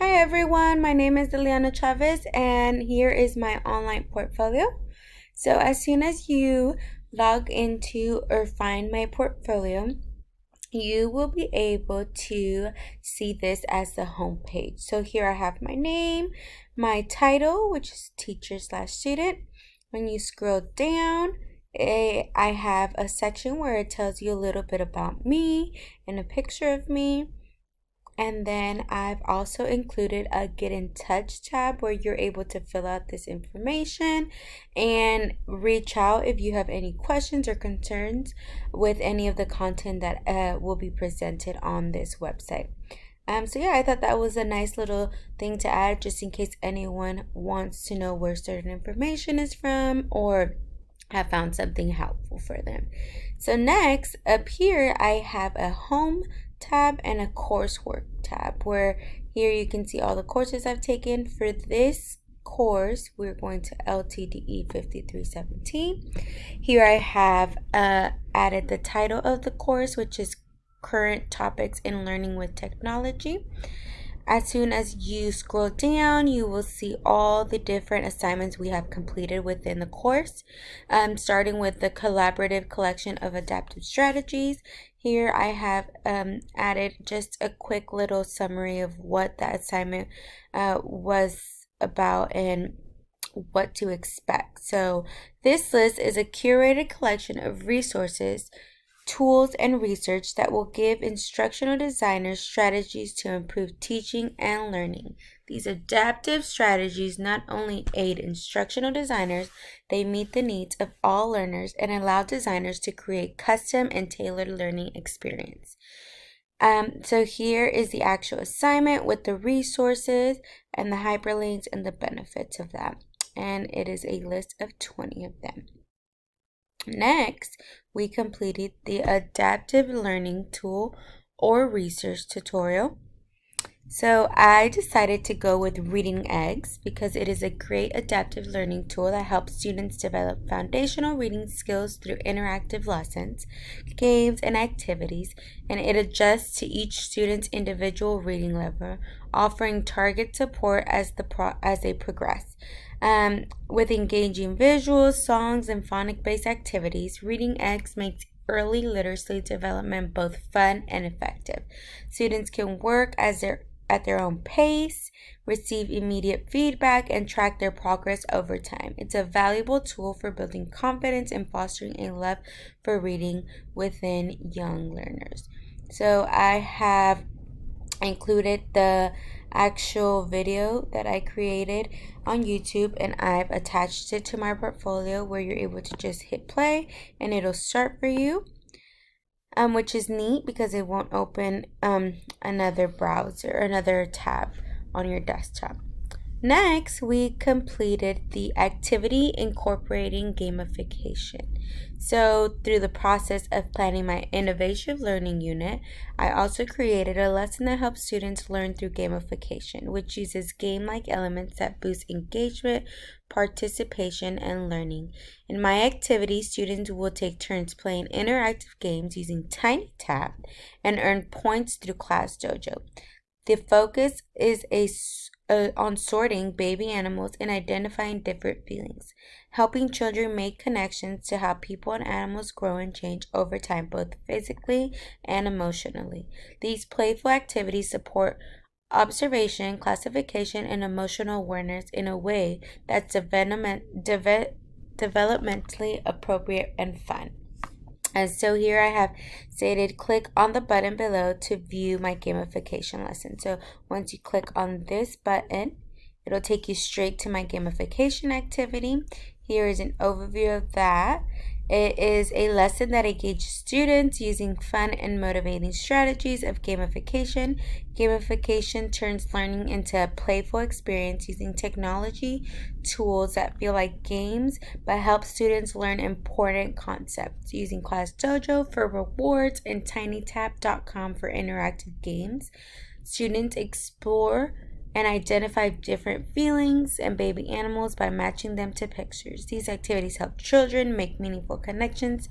Hi everyone, my name is Eliana Chavez and here is my online portfolio. So as soon as you log into or find my portfolio, you will be able to see this as the home page. So here I have my name, my title, which is teacher slash student. When you scroll down, I have a section where it tells you a little bit about me and a picture of me. And then I've also included a get in touch tab where you're able to fill out this information and reach out if you have any questions or concerns with any of the content that will be presented on this website. So yeah, I thought that was a nice little thing to add just in case anyone wants to know where certain information is from or have found something helpful for them. So next, up here, I have a home tab and a coursework tab where here you can see all the courses I've taken. For this course, we're going to LTDE 5317. Here I have added the title of the course, which is Current Topics in Learning with Technology. As soon as you scroll down, you will see all the different assignments we have completed within the course, starting with the collaborative collection of adaptive strategies. Here I have added just a quick little summary of what that assignment was about and what to expect. So this list is a curated collection of resources, tools, and research that will give instructional designers strategies to improve teaching and learning. These adaptive strategies not only aid instructional designers, they meet the needs of all learners and allow designers to create custom and tailored learning experience. So here is the actual assignment with the resources and the hyperlinks and the benefits of that. And it is a list of 20 of them. Next, we completed the adaptive learning tool or research tutorial. So I decided to go with Reading Eggs because it is a great adaptive learning tool that helps students develop foundational reading skills through interactive lessons, games, and activities, and it adjusts to each student's individual reading level, offering target support as they progress. With engaging visuals, songs, and phonic-based activities, Reading Eggs makes early literacy development both fun and effective. Students can work at their own pace, receive immediate feedback, and track their progress over time. It's a valuable tool for building confidence and fostering a love for reading within young learners. So I have included the actual video that I created on YouTube and I've attached it to my portfolio where you're able to just hit play and it'll start for you. Which is neat because it won't open another browser, another tab on your desktop. Next, we completed the activity incorporating gamification. So through the process of planning my innovative learning unit, I also created a lesson that helps students learn through gamification, which uses game-like elements that boost engagement, participation, and learning. In my activity, students will take turns playing interactive games using Tiny Tap and earn points through Class Dojo. The focus is on sorting baby animals and identifying different feelings, helping children make connections to how people and animals grow and change over time, both physically and emotionally. These playful activities support observation, classification, and emotional awareness in a way that's developmentally appropriate and fun. And so here I have stated click on the button below to view my gamification lesson. So once you click on this button, it'll take you straight to my gamification activity. Here is an overview of that. It is a lesson that engages students using fun and motivating strategies of gamification. Gamification turns learning into a playful experience using technology tools that feel like games but help students learn important concepts, using Class Dojo for rewards and tinytap.com for interactive games. Students explore and identify different feelings and baby animals by matching them to pictures. These activities help children make meaningful connections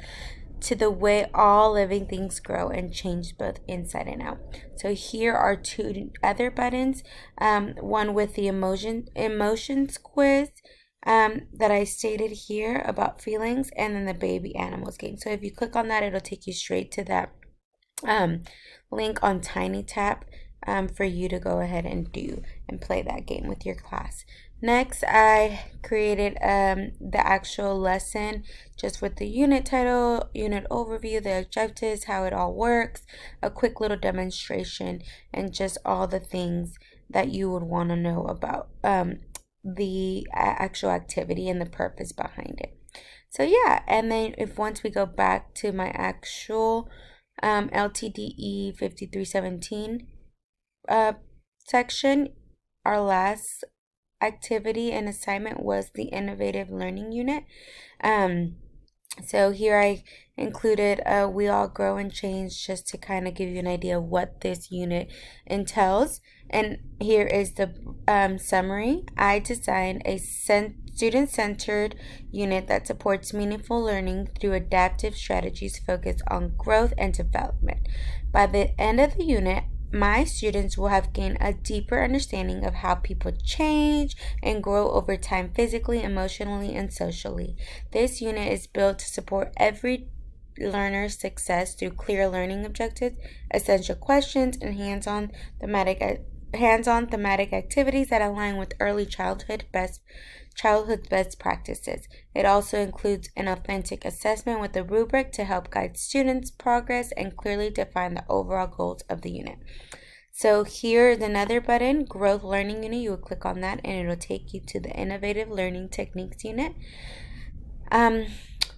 to the way all living things grow and change both inside and out. So here are two other buttons, one with the emotions quiz that I stated here about feelings, and then the baby animals game. So if you click on that, it'll take you straight to that link on TinyTap for you to go ahead and do and play that game with your class. Next, I created the actual lesson just with the unit title, unit overview, the objectives, how it all works, a quick little demonstration, and just all the things that you would want to know about the actual activity and the purpose behind it. So yeah, and then if once we go back to my actual LTDE 5317 section, our last activity and assignment was the innovative learning unit. So here I included We All Grow and Change, just to kind of give you an idea of what this unit entails. And here is the summary. I designed a student-centered unit that supports meaningful learning through adaptive strategies focused on growth and development. By the end of the unit, my students will have gained a deeper understanding of how people change and grow over time physically, emotionally, and socially. This unit is built to support every learner's success through clear learning objectives, essential questions, and hands-on thematic activities that align with early childhood best practices. It also includes an authentic assessment with a rubric to help guide students' progress and clearly define the overall goals of the unit. So here's another button, Growth Learning Unit. You will click on that and it'll take you to the Innovative Learning Techniques unit.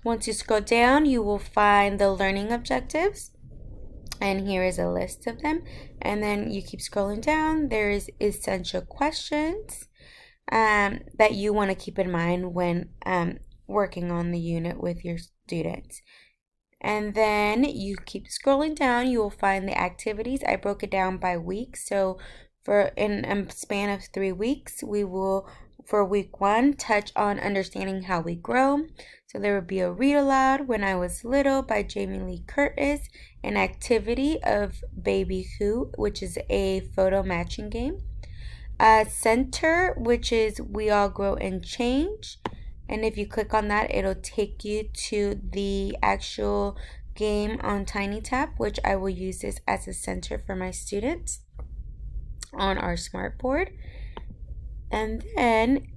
Once you scroll down, you will find the learning objectives. And here is a list of them. And then you keep scrolling down. There is essential questions that you want to keep in mind when working on the unit with your students. And then you keep scrolling down, you will find the activities. I broke it down by week. So in a span of 3 weeks, we will, for week 1, touch on understanding how we grow. So there would be a read aloud, When I Was Little by Jamie Lee Curtis, an activity of Baby Who, which is a photo matching game. Center, which is We All Grow and Change. And if you click on that, it'll take you to the actual game on TinyTap, which I will use this as a center for my students on our smart board. And then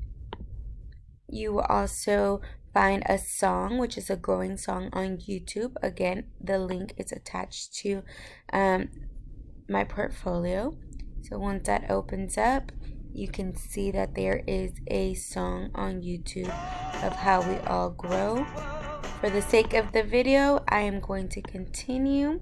you will also find a song, which is a growing song on YouTube. Again, the link is attached to my portfolio. So once that opens up, you can see that there is a song on YouTube of how we all grow. For the sake of the video, I am going to continue.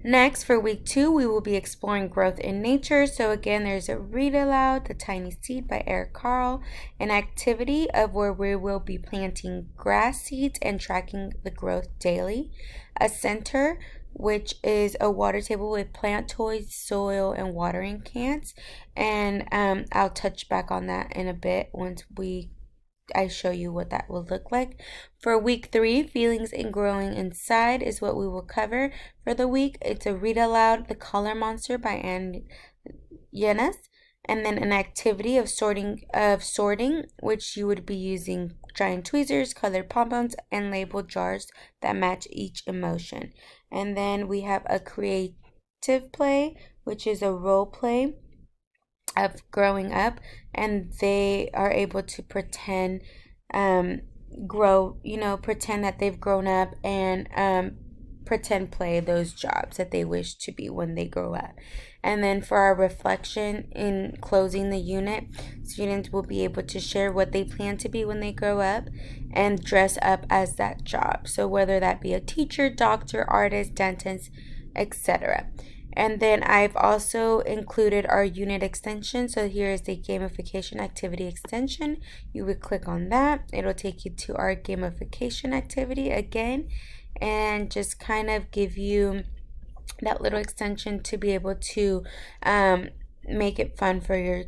Next, for week 2, we will be exploring growth in nature. So again, there's a read aloud, The Tiny Seed by Eric Carle, an activity of where we will be planting grass seeds and tracking the growth daily. A center, which is a water table with plant toys, soil, and watering cans. And I'll touch back on that in a bit once I show you what that will look like. For week 3, Feelings and Growing Inside is what we will cover for the week. It's a read aloud, The Color Monster by Anne Yenes, and then an activity of sorting, which you would be using giant tweezers, colored pom-poms, and labeled jars that match each emotion. And then we have a creative play, which is a role play of growing up, and they are able to pretend pretend that they've grown up and pretend play those jobs that they wish to be when they grow up. And then for our reflection in closing the unit, students will be able to share what they plan to be when they grow up and dress up as that job. So whether that be a teacher, doctor, artist, dentist, etc. And then I've also included our unit extension. So here is the gamification activity extension. You would click on that. It'll take you to our gamification activity again and just kind of give you that little extension to be able to make it fun for your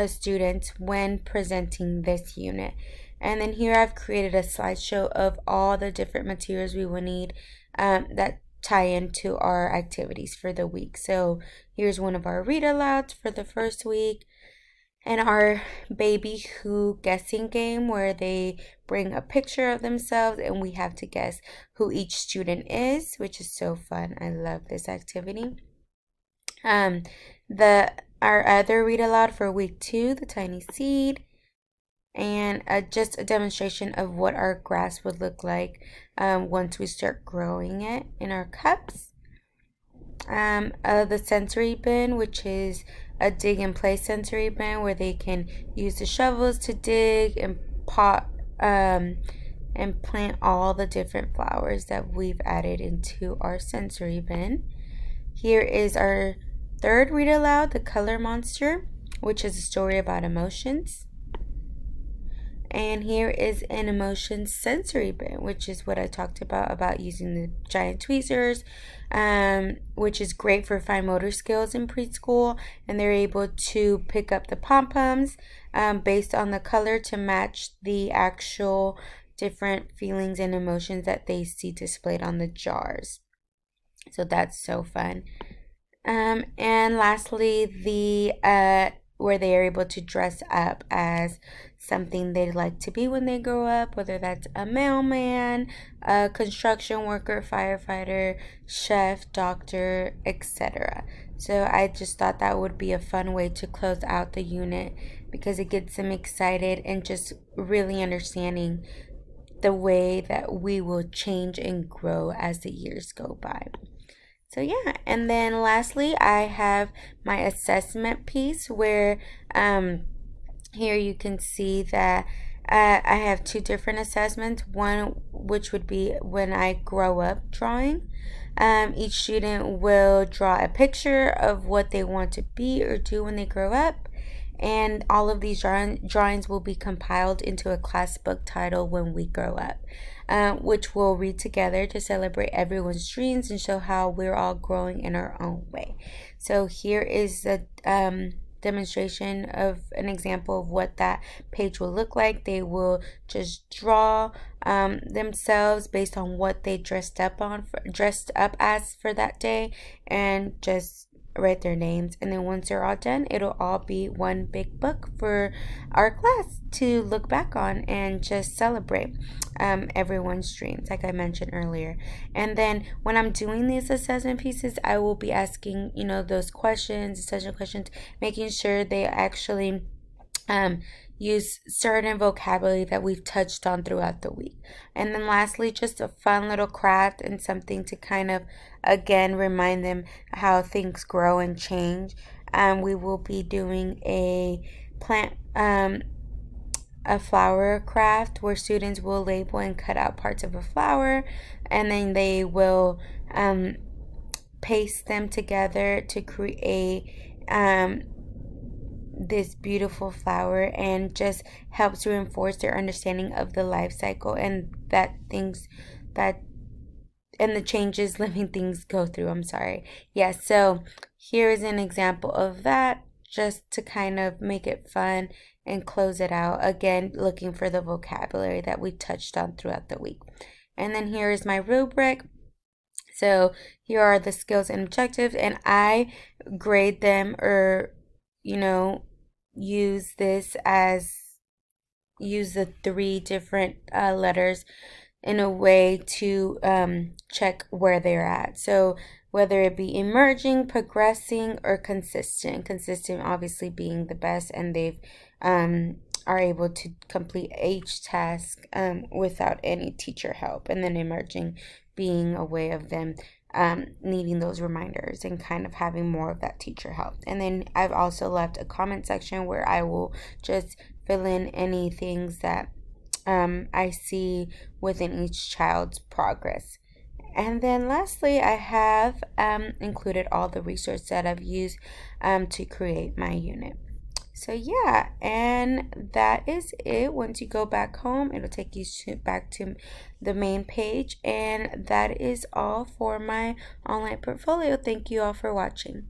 students when presenting this unit. And then here I've created a slideshow of all the different materials we will need that tie into our activities for the week. So here's one of our read alouds for the first week, and our baby who guessing game where they bring a picture of themselves and we have to guess who each student is, which is so fun. I love this activity. The our other read aloud for week 2, the tiny seed, and just a demonstration of what our grass would look like once we start growing it in our cups. The sensory bin, which is a dig and play sensory bin where they can use the shovels to dig and pot and plant all the different flowers that we've added into our sensory bin. Here is our third read aloud, The Color Monster, which is a story about emotions. And here is an emotion sensory bin, which is what I talked about using the giant tweezers, which is great for fine motor skills in preschool. And they're able to pick up the pom-poms based on the color to match the actual different feelings and emotions that they see displayed on the jars. So that's so fun. And lastly, the where they are able to dress up as something they'd like to be when they grow up, whether that's a mailman, a construction worker, firefighter, chef, doctor, etc. So I just thought that would be a fun way to close out the unit because it gets them excited and just really understanding the way that we will change and grow as the years go by. So yeah, and then lastly, I have my assessment piece where here you can see that I have 2 different assessments. One which would be when I grow up drawing. Each student will draw a picture of what they want to be or do when they grow up. And all of these drawings will be compiled into a class book titled When We Grow Up, which we'll read together to celebrate everyone's dreams and show how we're all growing in our own way. So here is the demonstration of an example of what that page will look like. They will just draw themselves based on what they dressed up as for that day, and just write their names. And then once they're all done, it'll all be one big book for our class to look back on and just celebrate everyone's dreams, like I mentioned earlier. And then when I'm doing these assessment pieces, I will be asking, those questions, essential questions, making sure they actually use certain vocabulary that we've touched on throughout the week. And then lastly, just a fun little craft and something to kind of, again, remind them how things grow and change. We will be doing a flower craft where students will label and cut out parts of a flower, and then they will paste them together to create this beautiful flower, and just helps reinforce their understanding of the life cycle and and the changes living things go through. So here is an example of that, just to kind of make it fun and close it out, again looking for the vocabulary that we touched on throughout the week. And then here is my rubric. So here are the skills and objectives, and I grade them, or use the 3 different letters in a way to check where they're at. So whether it be emerging, progressing, or consistent. Consistent obviously being the best, and they've are able to complete each task without any teacher help. And then emerging being a way of them needing those reminders and kind of having more of that teacher help. And then I've also left a comment section where I will just fill in any things that I see within each child's progress. And then lastly, I have included all the resources that I've used to create my unit. So yeah, and that is it. Once you go back home, it'll take you back to the main page. And that is all for my online portfolio. Thank you all for watching.